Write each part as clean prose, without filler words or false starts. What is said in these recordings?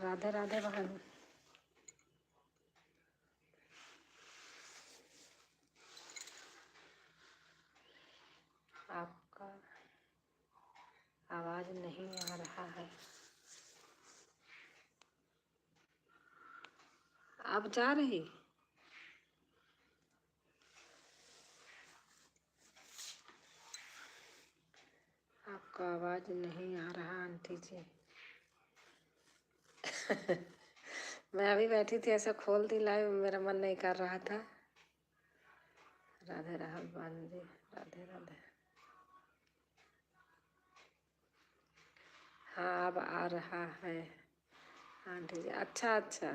राधे राधे बहन। आपका आवाज नहीं आ रहा है। आप जा रही? आपका आवाज नहीं आ रहा आंटी जी। मैं अभी बैठी थी, ऐसे खोल दी लाइव, मेरा मन नहीं कर रहा था। राधे राधे बहन जी, राधे राधे। हाँ अब आ रहा है आंटी जी। अच्छा अच्छा।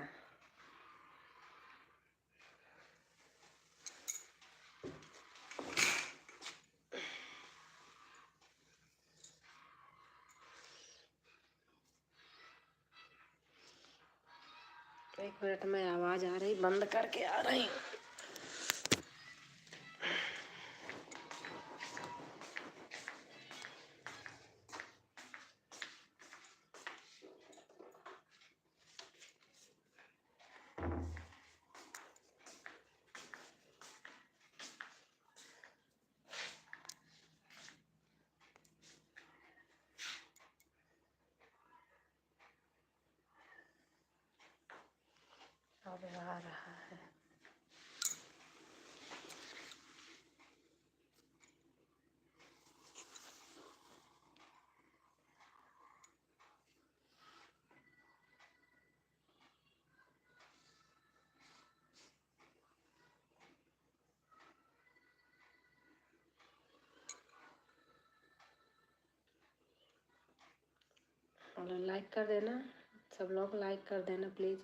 एक मिनट में आवाज आ रही, बंद करके आ रही हूँ। अब आ रहा है। और लाइक कर देना, सब लोग लाइक कर देना प्लीज।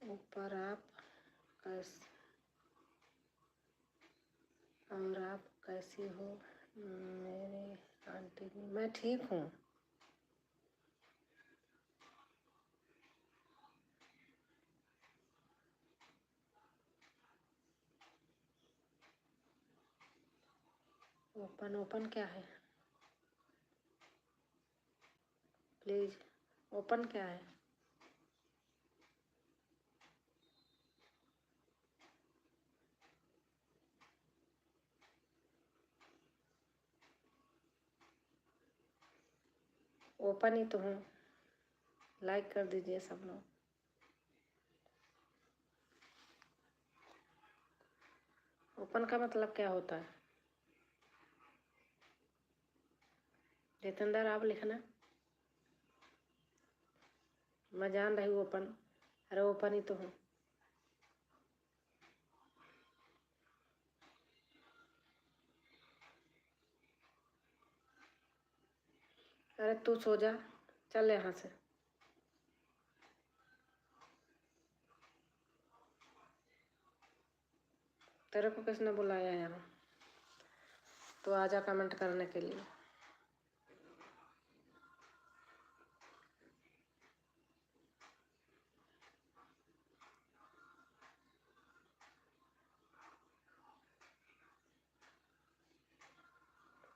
ऊपर आप और आप कैसी हो मेरे आंटी जी? मैं ठीक हूँ। ओपन ओपन क्या है प्लीज? ओपन क्या है? ओपन ही तो हूँ। लाइक कर दीजिए सब लोग। ओपन का मतलब क्या होता है? जितेंद्र आप लिखना। मैं जान रही हूँ ओपन। अरे ओपन ही तो हूँ। अरे तू सो जा, चल यहाँ से। तेरे को किसने बुलाया यहाँ? तो आजा कमेंट करने के लिए।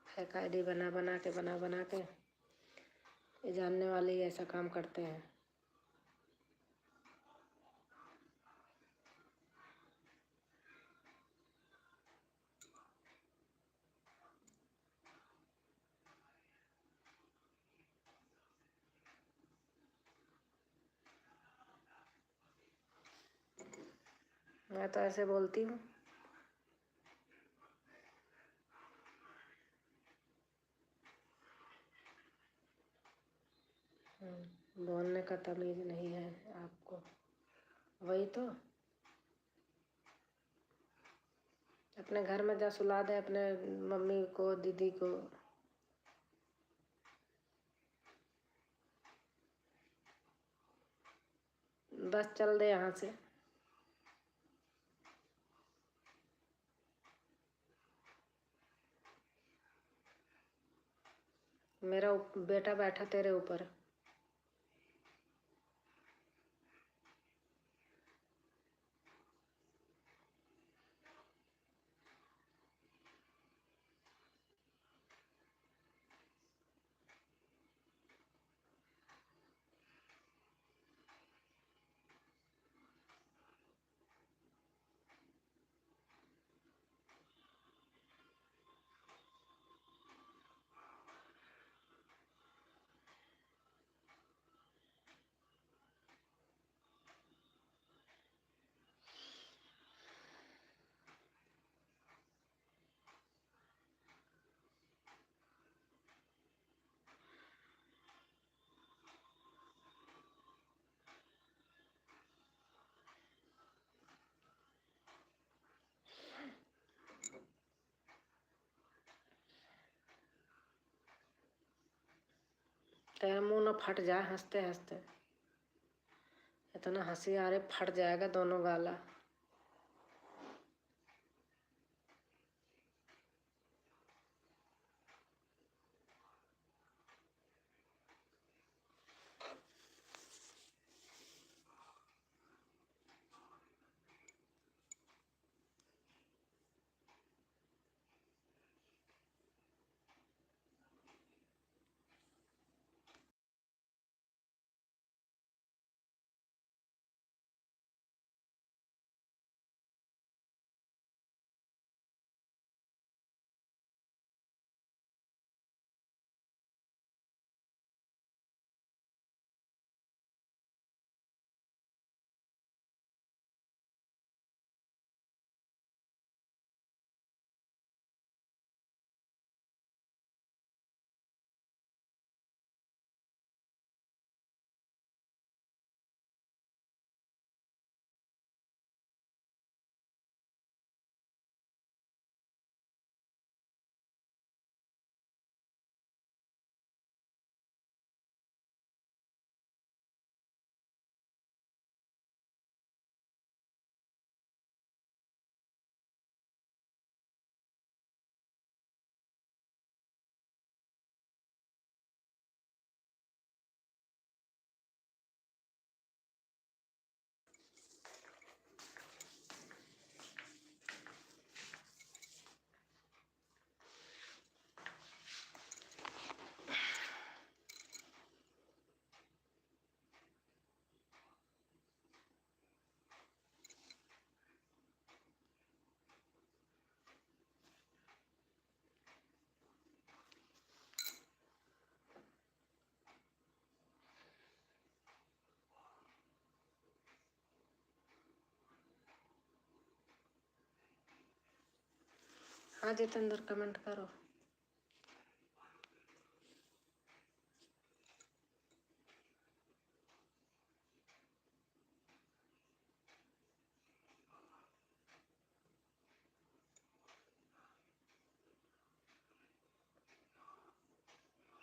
फेक आईडी बना बना के ये जानने वाले ही ऐसा काम करते हैं। मैं तो ऐसे बोलती हूँ। बोलने का तमीज नहीं है आपको। वही तो। अपने घर में जा सुला दे अपने मम्मी को, दीदी को। बस चल दे यहाँ से। मेरा बेटा बैठा तेरे ऊपर। तेरा मुंह ना फट जाए हंसते हंसते। इतना हंसी आ रही फट जाएगा दोनों गाला। हाँ जितेंद्र कमेंट करो।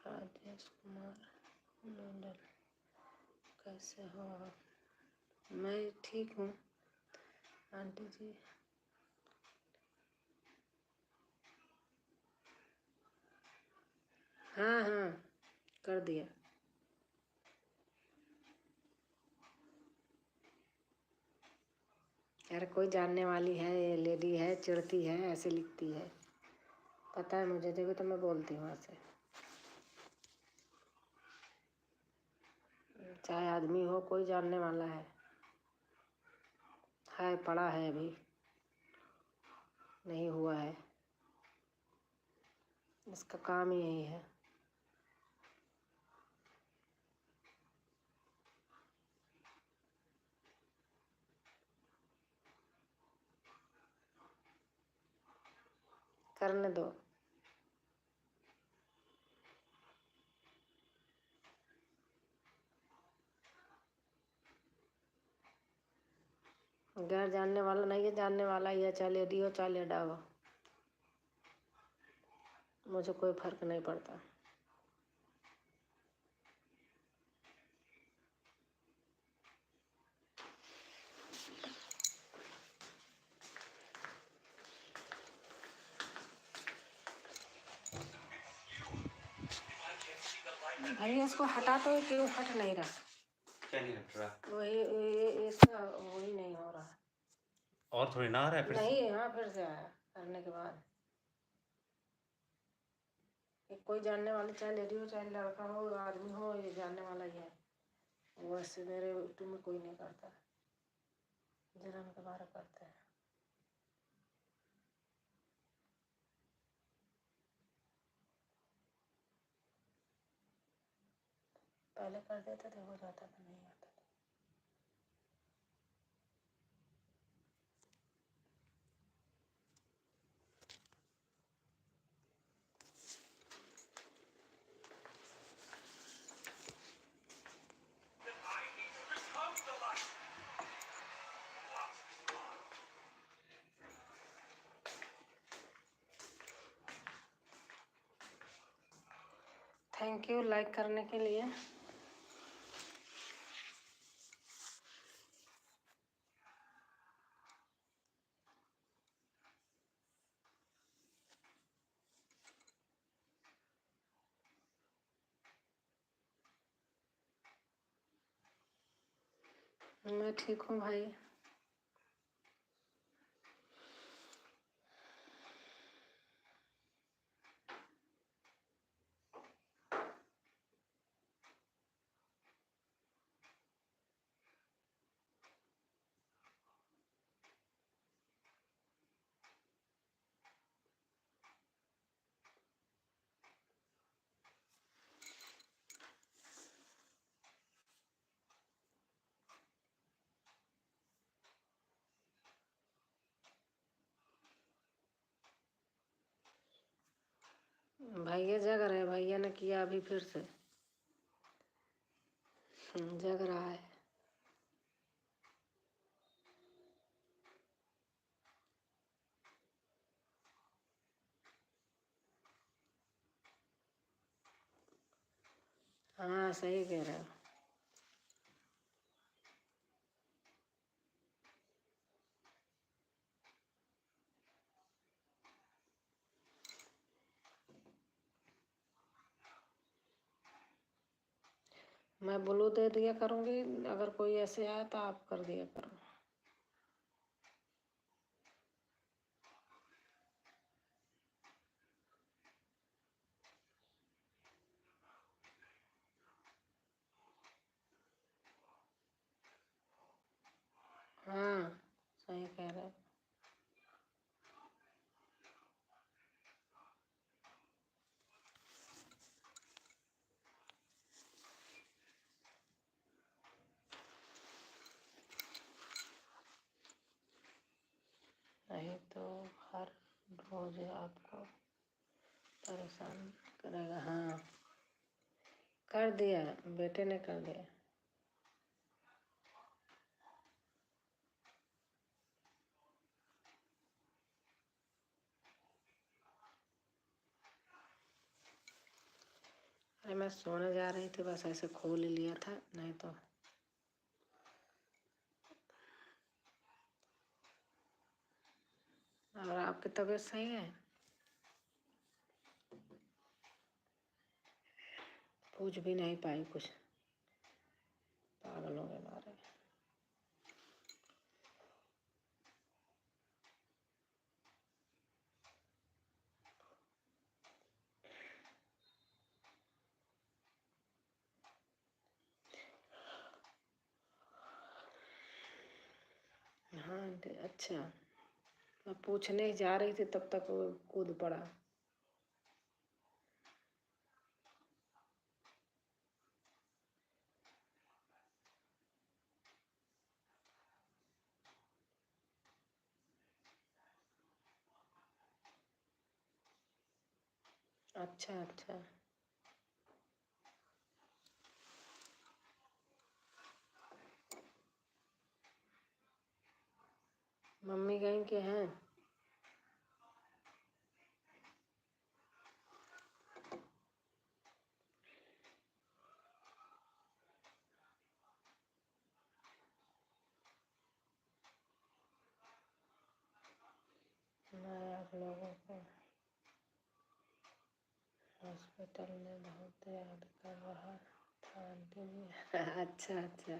राजेश कुमार मंडल, कैसे हो आप? मैं ठीक हूँ आंटी जी। हाँ हाँ कर दिया। यार कोई जानने वाली है, ये लेडी है, चिढ़ती है, ऐसे लिखती है, पता है मुझे, देखो तो मैं बोलती हूँ ऐसे। चाहे आदमी हो, कोई जानने वाला है पड़ा है, अभी नहीं हुआ है, इसका काम ही यही है। करने दो। गैर जानने वाला नहीं है, जानने वाला ही है, चाहे लेडी हो चाहे लेडा हो, मुझे कोई फर्क नहीं पड़ता। भैया इसको हटा तो क्यों हट नहीं रहा? क्या नहीं हट रहा? वही इसका वही नहीं हो रहा। और थोड़ी ना आ रहा है फिर नहीं, हाँ फिर से आया करने के बाद। कोई जानने वाली, चाहे लेडी हो चाहे लड़का हो आदमी हो, ये जानने वाला ही है। वैसे मेरे यूट्यूब में कोई नहीं करता, जन्म के बारे करते हैं। पहले कर देते थे, हो जाता था, नहीं आता था। थैंक यू लाइक करने के लिए। मैं ठीक हूँ भाई। भैया जग रहे, भैया ने किया अभी फिर से। जग रहा है। हाँ सही कह रहे हो। मैं ब्लू दे दिया करूँगी, अगर कोई ऐसे आए तो आप कर दिया करो। हाँ सही कह रहे हो। नहीं तो हर रोज आपको परेशान करेगा। हाँ कर दिया, बेटे ने कर दिया। अरे मैं सोने जा रही थी, बस ऐसे खोल ही लिया था, नहीं तो। और आपकी तबीयत सही है? पूछ भी नहीं पाई कुछ, पागलों के मारे। हाँ अच्छा, मैं पूछने जा रही थी तब तक वो कूद पड़ा। अच्छा अच्छा। मम्मी कहीं के हैं? मैं आप लोगों को हॉस्पिटल में बहुत याद कर रहा था आंटी। अच्छा अच्छा।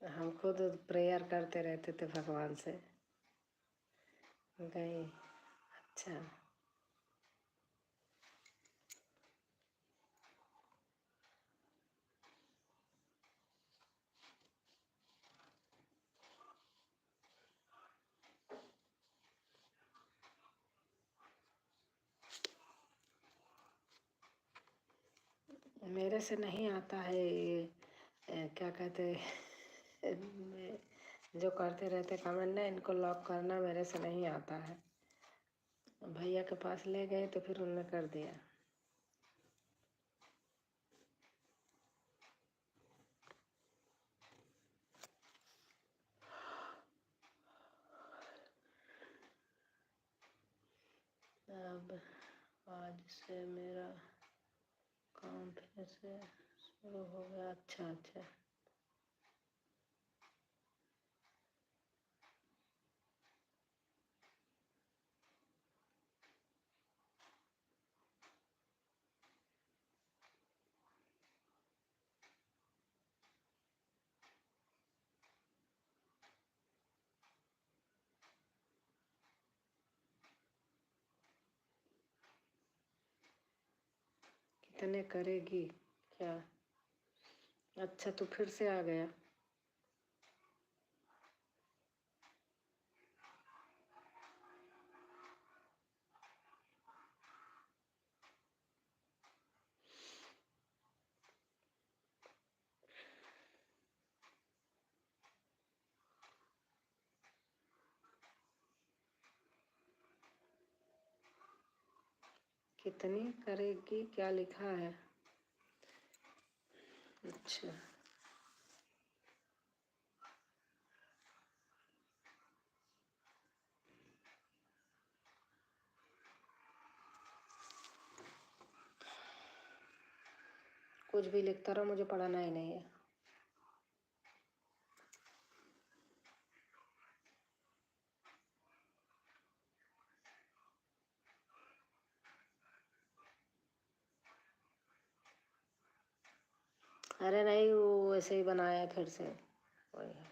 हम खुद प्रेयर करते रहते थे भगवान से। गई। अच्छा। मेरे से नहीं आता है ये, क्या कहते जो करते रहते कमेंट ना, इनको लॉक करना मेरे से नहीं आता है। भैया के पास ले गए तो फिर उन्होंने कर दिया। अब आज से मेरा अकाउंट जैसे शुरू हो गया। अच्छा अच्छा, कितने करेगी क्या? अच्छा, तो फिर से आ गया। कितनी करेगी क्या लिखा है? अच्छा, कुछ भी लिखता रहो, मुझे पढ़ना ही नहीं है। अरे नहीं, वो ऐसे ही बनाया है फिर से, वही है।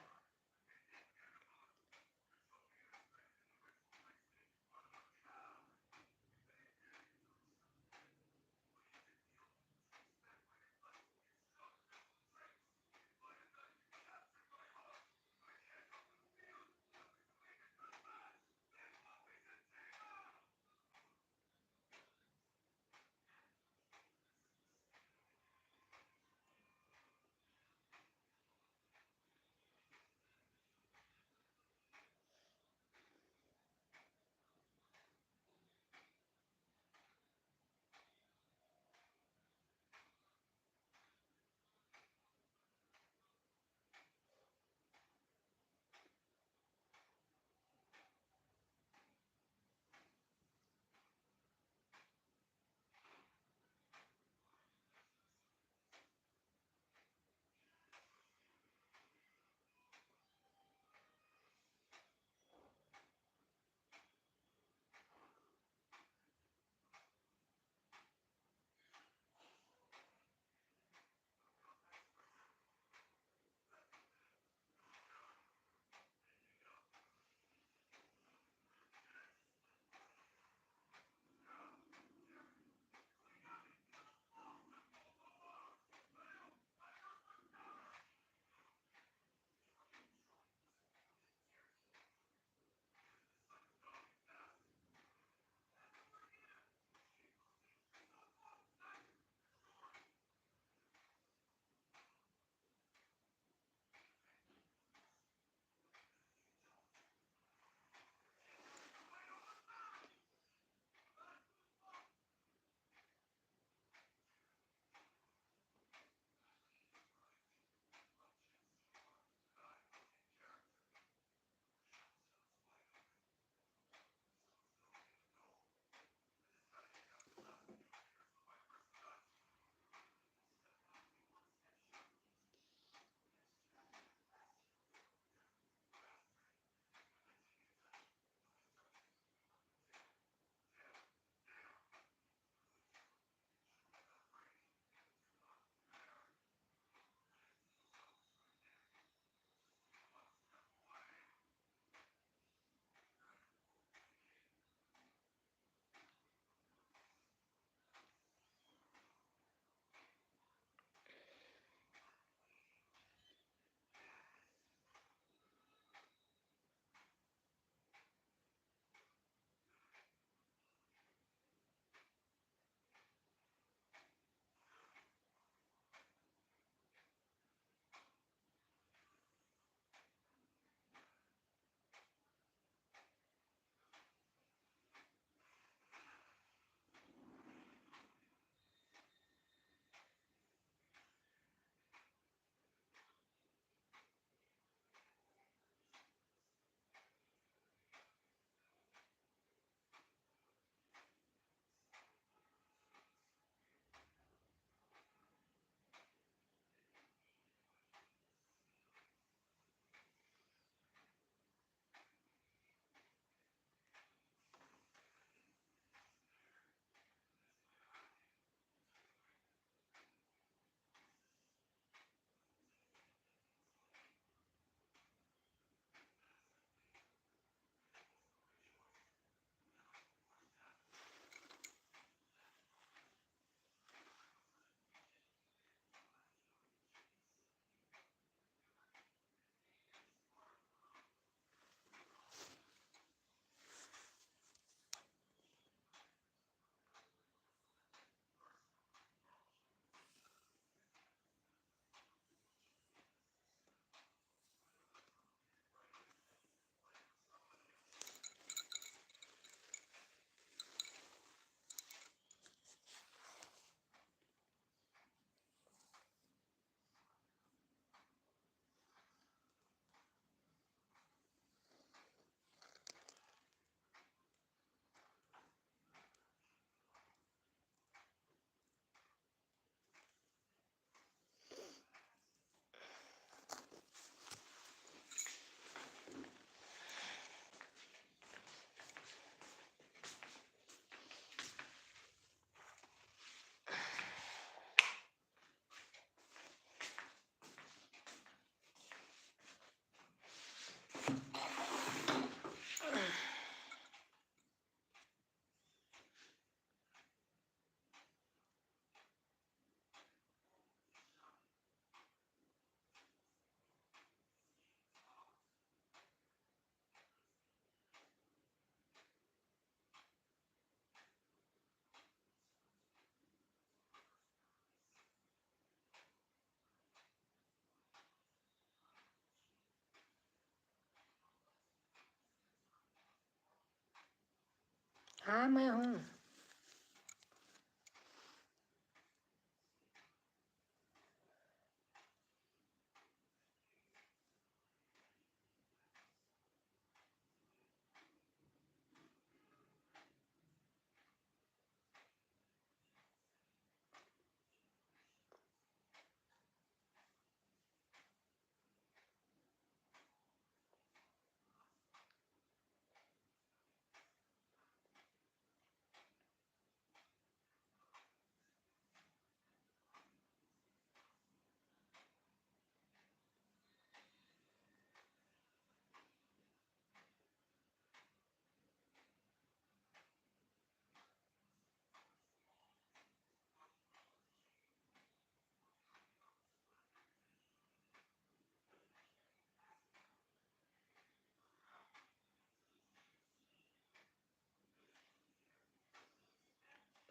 हाँ मैं हूँ।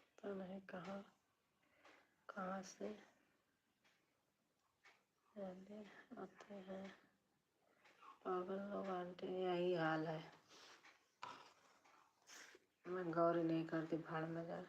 पता नहीं कहाँ कहाँ से आते हैं पागल लोग। आंटी यही हाल है, मैं गौर ही नहीं करती, भाड़ में जा।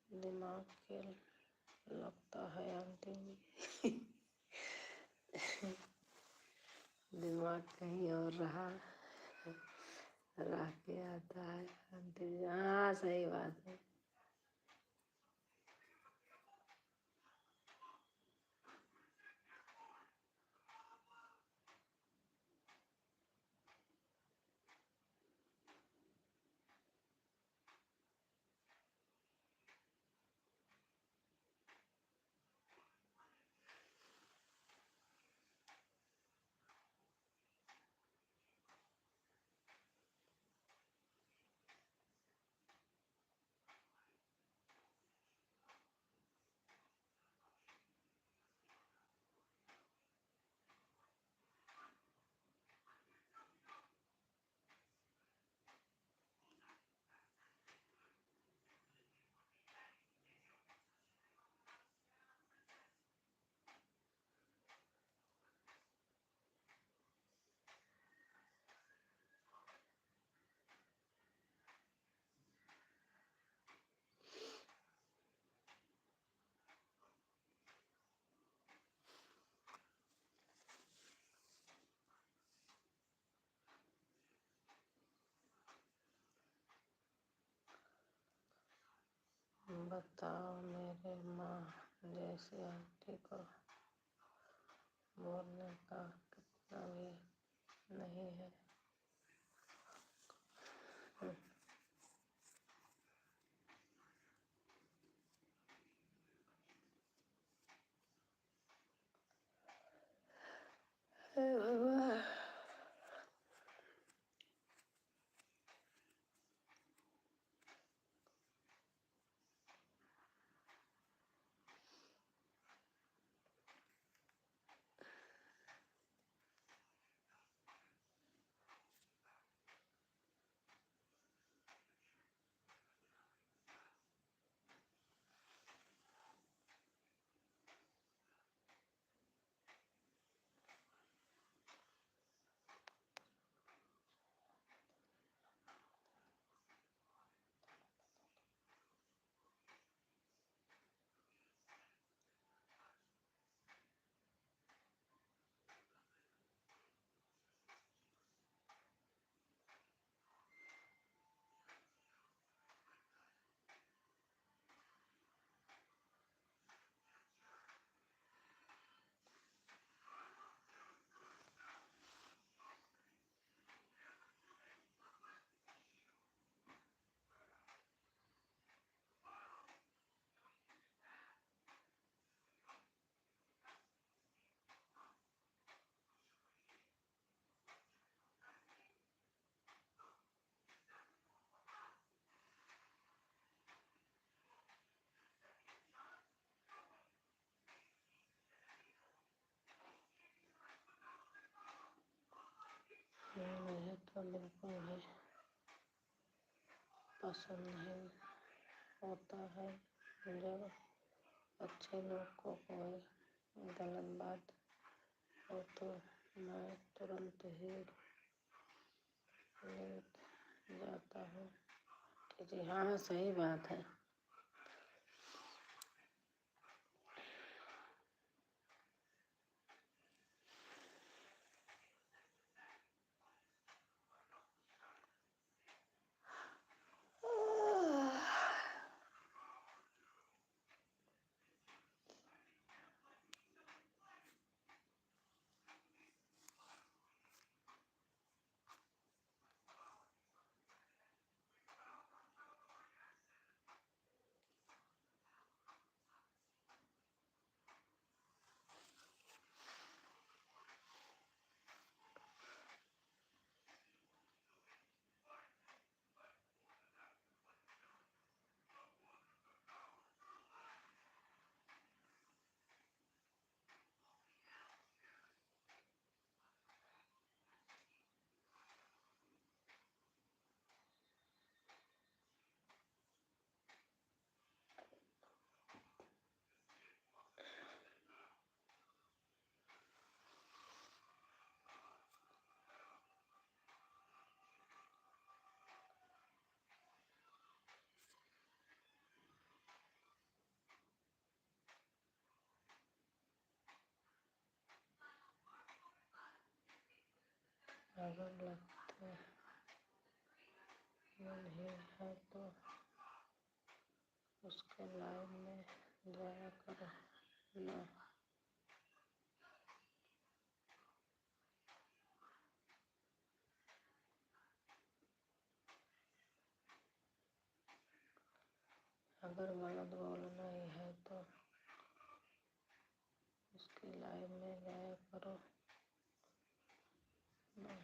दिमाग के लगता है आंटी जी। दिमाग कहीं और रहा के आता है आंटी जी। हाँ सही बात है। बताओ, मेरे माँ जैसी आंटी को बोलने का कितना भी नहीं है। हे भगवान। बिल्कुल भी पसंद नहीं होता है जब अच्छे लोग को कोई गलत बात हो तो मैं तुरंत ही लेट जाता हूँ। जी हाँ, सही बात है। अगर लगता नहीं है तो उसके लाइव में जाया करो ना। अगर गलत बोलना ही है तो उसके लाइव में जाया करो ना।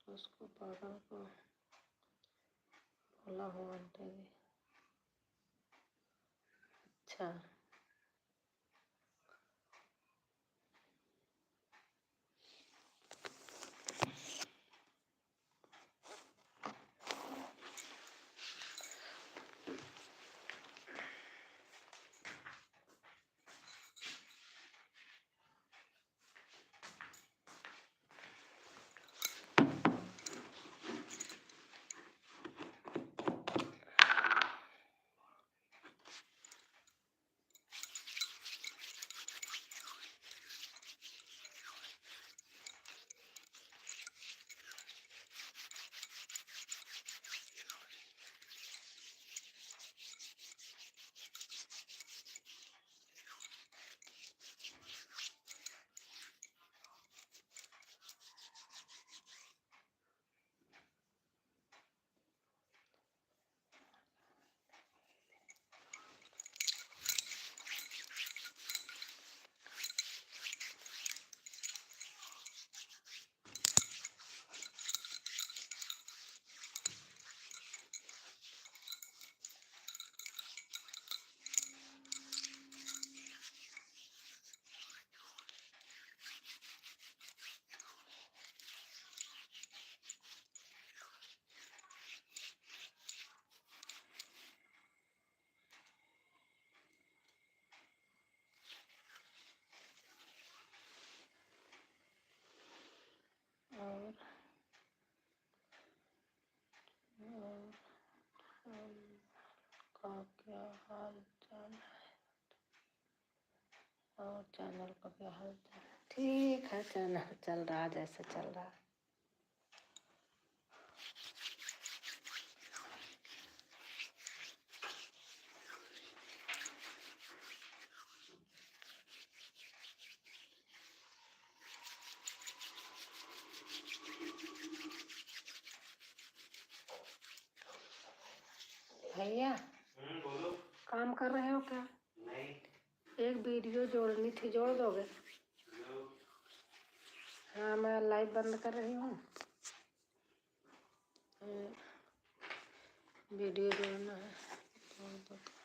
उसको पागल को बोला हूँ आंटी जी। अच्छा, और का क्या हाल चाल है? और चैनल का क्या हाल चाल है? ठीक है, चैनल चल रहा जैसे चल रहा। भैया बोलो। काम कर रहे हो क्या? नहीं। एक वीडियो जोड़नी थी, जोड़ दोगे? हाँ, मैं लाइव बंद कर रही हूँ। वीडियो जोड़ना है, जोड़ दो।